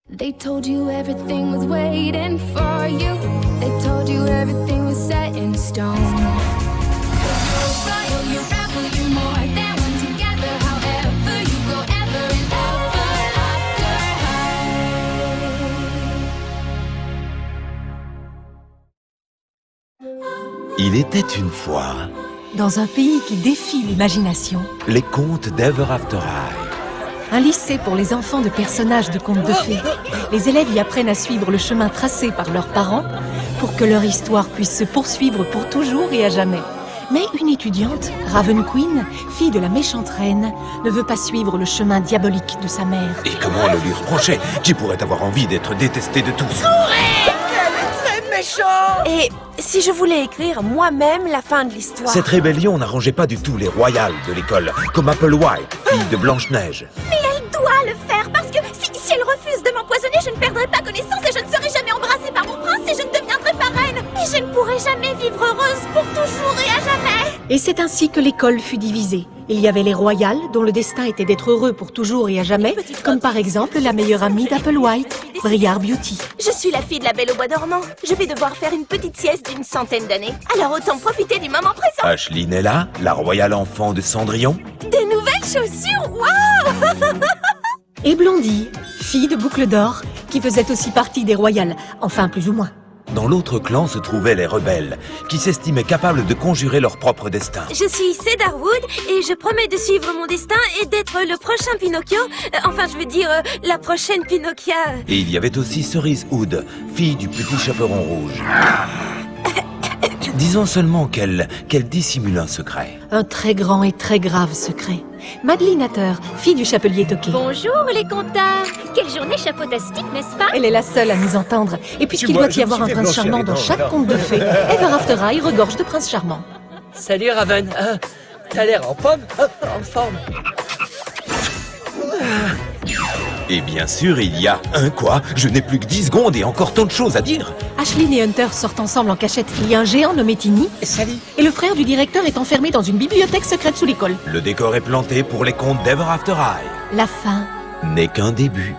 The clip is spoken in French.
They told you everything was waiting for you. They told you everything was set in stone. 'Cause you're royal, you're rebel, you're more than one together. However you go, ever and ever after high. Il était une fois Dans un pays qui défie l'imagination, les contes d'Ever After High. un lycée pour les enfants de personnages de contes de fées. Les élèves y apprennent à suivre le chemin tracé par leurs parents pour que leur histoire puisse se poursuivre pour toujours et à jamais. Mais une étudiante, Raven Queen, fille de la méchante reine, ne veut pas suivre le chemin diabolique de sa mère. Et comment le lui reprocher? Qui pourrait avoir envie d'être détesté de tous? Et si je voulais écrire moi-même la fin de l'histoire? Cette rébellion n'arrangeait pas du tout les royales de l'école, comme Applewhite, fille de Blanche-Neige. Mais elle doit le faire parce que si elle refuse de m'empoisonner, je ne perdrai pas connaissance et je ne serai jamais embrassée par mon prince et je ne deviendrai pas reine. Et je ne pourrai jamais vivre heureuse pour toujours et à jamais. Et c'est ainsi que l'école fut divisée. Il y avait les royales, dont le destin était d'être heureux pour toujours et à jamais, comme par exemple la meilleure amie d'Applewhite, Briar Beauty. Je suis la fille de la Belle au bois dormant. Je vais devoir faire une petite sieste d'une centaine d'années. Alors autant profiter du moment présent. Ashley Nella, la royale enfant de Cendrillon. Des nouvelles chaussures, waouh! Et Blondie, fille de Boucle d'Or, qui faisait aussi partie des royales, enfin plus ou moins. Dans l'autre clan se trouvaient les rebelles, qui s'estimaient capables de conjurer leur propre destin. Je suis Cedarwood et je promets de suivre mon destin et d'être le prochain Pinocchio. Enfin, je veux dire, la prochaine Pinocchia. Et il y avait aussi Cerise Hood, fille du petit chaperon rouge. Disons seulement qu'elle dissimule un secret. Un très grand et très grave secret. Madeleine Hatter, fille du chapelier Toqué. Bonjour les comptards. Quelle journée chapeautastique, n'est-ce pas? Elle est la seule à nous entendre. Et puisqu'il doit y avoir un prince charmant dans chaque conte de fées, Ever After High regorge de princes charmants. Salut Raven, t'as l'air en pomme, en forme. Et bien sûr, il y a un quoi? Je n'ai plus que 10 secondes et encore tant de choses à dire. Ashley et Hunter sortent ensemble en cachette. Il y a un géant nommé Tinny. Salut. Et le frère du directeur est enfermé dans une bibliothèque secrète sous l'école. Le décor est planté pour les contes d'Ever After High. La fin N'est qu'un début.